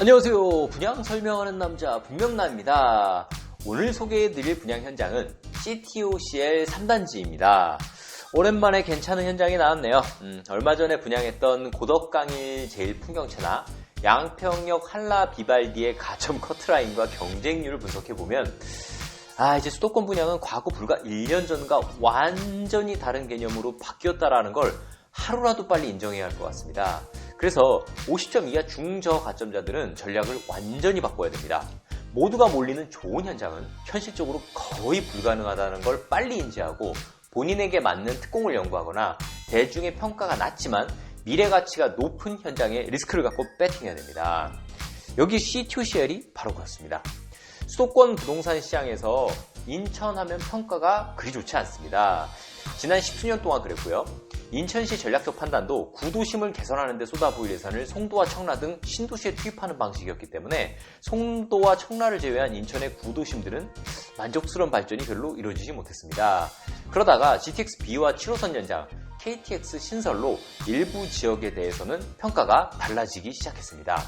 안녕하세요. 분양 설명하는 남자 분명남입니다. 오늘 소개해드릴 분양 현장은 CTOCL 3단지입니다. 오랜만에 괜찮은 현장이 나왔네요. 얼마 전에 분양했던 고덕강일 제일풍경채나 양평역 한라 비발디의 가점 커트라인과 경쟁률을 분석해보면 이제 수도권 분양은 과거 불과 1년 전과 완전히 다른 개념으로 바뀌었다라는 걸 하루라도 빨리 인정해야 할 것 같습니다. 그래서 50점 이하 중저 가점자들은 전략을 완전히 바꿔야 됩니다. 모두가 몰리는 좋은 현장은 현실적으로 거의 불가능하다는 걸 빨리 인지하고 본인에게 맞는 특공을 연구하거나 대중의 평가가 낮지만 미래 가치가 높은 현장에 리스크를 갖고 배팅해야 됩니다. 여기 CTOCL이 바로 그렇습니다. 수도권 부동산 시장에서 인천하면 평가가 그리 좋지 않습니다. 지난 10수년 동안 그랬고요. 인천시 전략적 판단도 구도심을 개선하는 데 쏟아부을 예산을 송도와 청라 등 신도시에 투입하는 방식이었기 때문에 송도와 청라를 제외한 인천의 구도심들은 만족스러운 발전이 별로 이루어지지 못했습니다. 그러다가 GTX-B와 7호선 연장, KTX 신설로 일부 지역에 대해서는 평가가 달라지기 시작했습니다.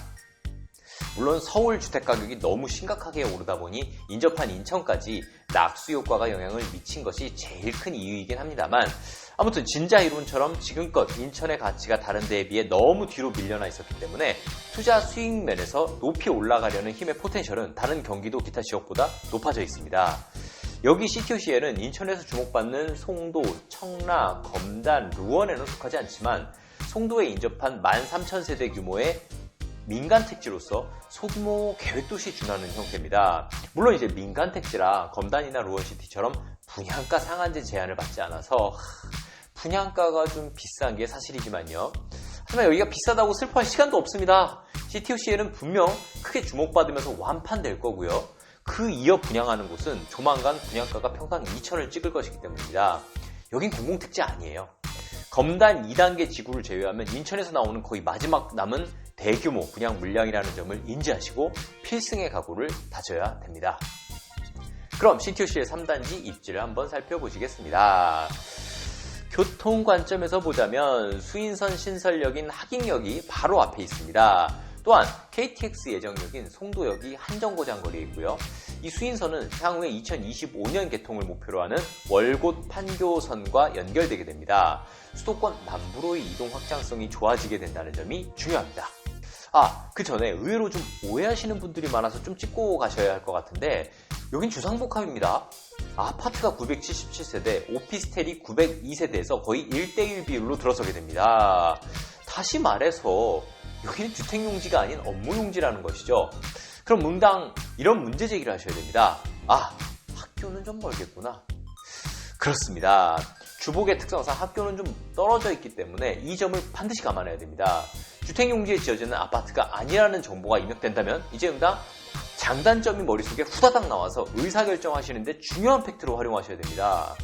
물론 서울 주택가격이 너무 심각하게 오르다 보니 인접한 인천까지 낙수 효과가 영향을 미친 것이 제일 큰 이유이긴 합니다만 아무튼 진자 이론처럼 지금껏 인천의 가치가 다른 데에 비해 너무 뒤로 밀려나 있었기 때문에 투자 수익 면에서 높이 올라가려는 힘의 포텐셜은 다른 경기도 기타 지역보다 높아져 있습니다. 여기 CTOCL은 인천에서 주목받는 송도, 청라, 검단, 루원에는 속하지 않지만 송도에 인접한 13,000세대 규모의 민간 택지로서 소규모 계획도시 준하는 형태입니다. 물론 이제 민간 택지라 검단이나 루원시티처럼 분양가 상한제 제한을 받지 않아서 분양가가 좀 비싼 게 사실이지만요. 하지만 여기가 비싸다고 슬퍼할 시간도 없습니다. CTOCL은 분명 크게 주목받으면서 완판될 거고요. 그 이어 분양하는 곳은 조만간 분양가가 평당 2천을 찍을 것이기 때문입니다. 여긴 공공택지 아니에요. 검단 2단계 지구를 제외하면 인천에서 나오는 거의 마지막 남은 대규모 분양 물량이라는 점을 인지하시고 필승의 각오를 다져야 됩니다. 그럼 CTOCL 3단지 입지를 한번 살펴보시겠습니다. 교통 관점에서 보자면 수인선 신설역인 하객역이 바로 앞에 있습니다. 또한 KTX 예정역인 송도역이 한정거장 거리에 있고요. 이 수인선은 향후에 2025년 개통을 목표로 하는 월곶 판교선과 연결되게 됩니다. 수도권 남부로의 이동 확장성이 좋아지게 된다는 점이 중요합니다. 그 전에 의외로 좀 오해하시는 분들이 많아서 좀 짚고 가셔야 할 것 같은데 여긴 주상복합입니다. 아파트가 977세대, 오피스텔이 902세대에서 거의 1대1 비율로 들어서게 됩니다. 다시 말해서 여기는 주택용지가 아닌 업무용지라는 것이죠. 그럼 응당 이런 문제 제기를 하셔야 됩니다. 학교는 좀 멀겠구나. 그렇습니다. 주복의 특성상 학교는 좀 떨어져 있기 때문에 이 점을 반드시 감안해야 됩니다. 주택용지에 지어지는 아파트가 아니라는 정보가 입력된다면 이제 응당 장단점이 머릿속에 후다닥 나와서 의사결정하시는데 중요한 팩트로 활용하셔야 됩니다.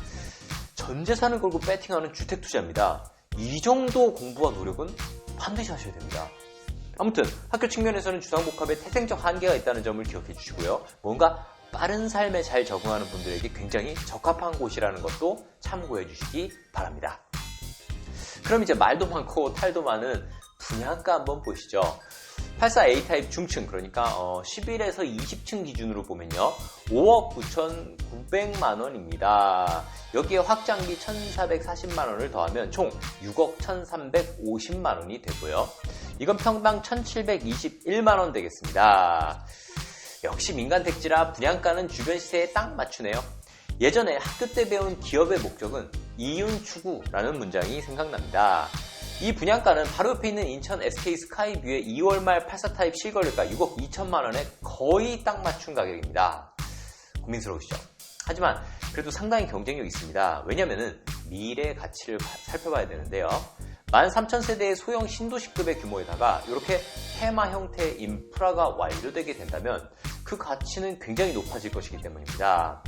전 재산을 걸고 배팅하는 주택투자입니다. 이 정도 공부와 노력은 반드시 하셔야 됩니다. 아무튼 학교 측면에서는 주상복합에 태생적 한계가 있다는 점을 기억해 주시고요. 뭔가 빠른 삶에 잘 적응하는 분들에게 굉장히 적합한 곳이라는 것도 참고해 주시기 바랍니다. 그럼 이제 말도 많고 탈도 많은 분양가 한번 보시죠. 84A 타입 중층, 그러니까 11에서 20층 기준으로 보면요 5억 9,900만원입니다. 여기에 확장비 1,440만원을 더하면 총 6억 1,350만원이 되고요. 이건 평당 1,721만원 되겠습니다. 역시 민간택지라 분양가는 주변 시세에 딱 맞추네요. 예전에 학교 때 배운 기업의 목적은 이윤 추구라는 문장이 생각납니다. 이 분양가는 바로 옆에 있는 인천 SK 스카이뷰의 2월 말 84타입 실거래가 6억 2천만원에 거의 딱 맞춘 가격입니다. 고민스러우시죠? 하지만 그래도 상당히 경쟁력이 있습니다. 왜냐면은 미래 가치를 살펴봐야 되는데요. 13,000세대의 소형 신도시급의 규모에다가 이렇게 테마 형태의 인프라가 완료되게 된다면 그 가치는 굉장히 높아질 것이기 때문입니다.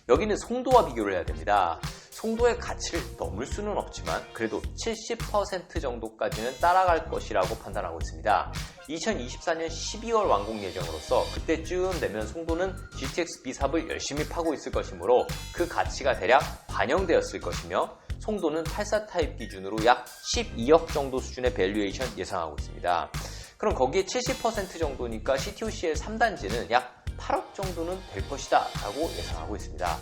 여기는 송도와 비교를 해야 됩니다. 송도의 가치를 넘을 수는 없지만 그래도 70% 정도까지는 따라갈 것이라고 판단하고 있습니다. 2024년 12월 완공 예정으로서 그때쯤 되면 송도는 GTX-B 삽을 열심히 파고 있을 것이므로 그 가치가 대략 반영되었을 것이며 송도는 84타입 기준으로 약 12억 정도 수준의 밸류에이션 예상하고 있습니다. 그럼 거기에 70% 정도니까 CTOCL 3단지는 약 8억 정도는 될 것이다 라고 예상하고 있습니다.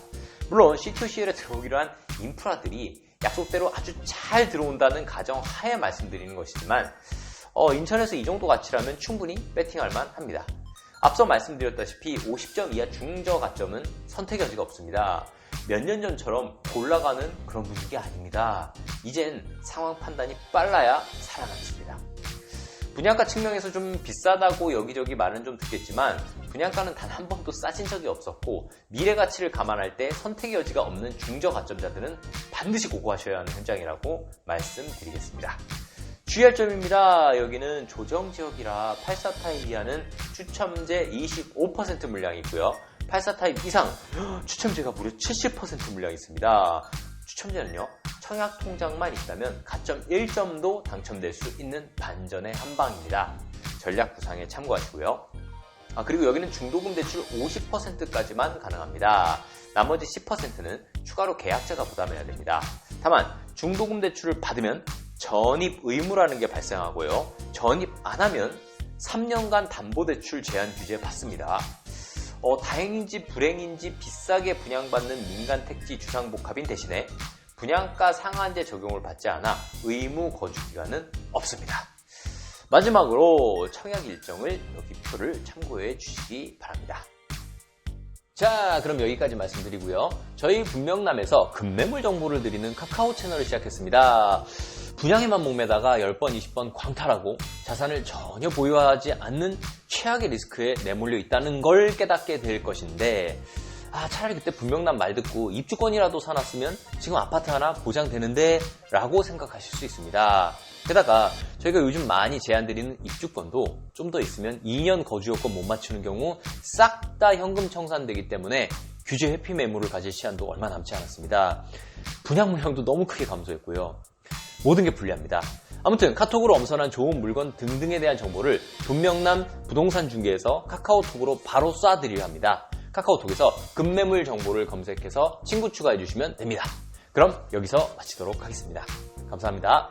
물론 CTOCL에 들어오기로 한 인프라들이 약속대로 아주 잘 들어온다는 가정 하에 말씀드리는 것이지만 인천에서 이 정도 가치라면 충분히 배팅할 만합니다. 앞서 말씀드렸다시피 50점 이하 중저 가점은 선택의 여지가 없습니다. 몇 년 전처럼 올라가는 그런 분위기 아닙니다. 이젠 상황 판단이 빨라야 살아남습니다. 분양가 측면에서 좀 비싸다고 여기저기 말은 좀 듣겠지만 분양가는 단 한 번도 싸진 적이 없었고 미래 가치를 감안할 때 선택의 여지가 없는 중저 가점자들은 반드시 고고하셔야 하는 현장이라고 말씀드리겠습니다. 주의할 점입니다. 여기는 조정지역이라 84타입 이하는 추첨제 25% 물량이 있고요. 84타입 이상 추첨제가 무려 70% 물량이 있습니다. 추첨제는요, 청약 통장만 있다면 가점 1점도 당첨될 수 있는 반전의 한방입니다. 전략 구상에 참고하시고요. 그리고 여기는 중도금 대출 50%까지만 가능합니다. 나머지 10%는 추가로 계약자가 부담해야 됩니다. 다만 중도금 대출을 받으면 전입 의무라는 게 발생하고요. 전입 안 하면 3년간 담보대출 제한 규제 받습니다. 다행인지 불행인지 비싸게 분양받는 민간택지 주상복합인 대신에 분양가 상한제 적용을 받지 않아 의무 거주기간은 없습니다. 마지막으로 청약 일정을 여기 표를 참고해 주시기 바랍니다. 자, 그럼 여기까지 말씀드리고요. 저희 분명남에서 급매물 정보를 드리는 카카오 채널을 시작했습니다. 분양에만 목매다가 10번, 20번 광탈하고 자산을 전혀 보유하지 않는 최악의 리스크에 내몰려 있다는 걸 깨닫게 될 것인데 차라리 그때 분명남 말 듣고 입주권이라도 사놨으면 지금 아파트 하나 보장되는데 라고 생각하실 수 있습니다. 게다가 저희가 요즘 많이 제안드리는 입주권도 좀 더 있으면 2년 거주요건 못 맞추는 경우 싹 다 현금 청산되기 때문에 규제 회피 매물을 가질 시한도 얼마 남지 않았습니다. 분양 물량도 너무 크게 감소했고요. 모든 게 불리합니다. 아무튼 카톡으로 엄선한 좋은 물건 등등에 대한 정보를 분명남 부동산 중개에서 카카오톡으로 바로 쏴드리려 합니다. 카카오톡에서 급매물 정보를 검색해서 친구 추가해 주시면 됩니다. 그럼 여기서 마치도록 하겠습니다. 감사합니다.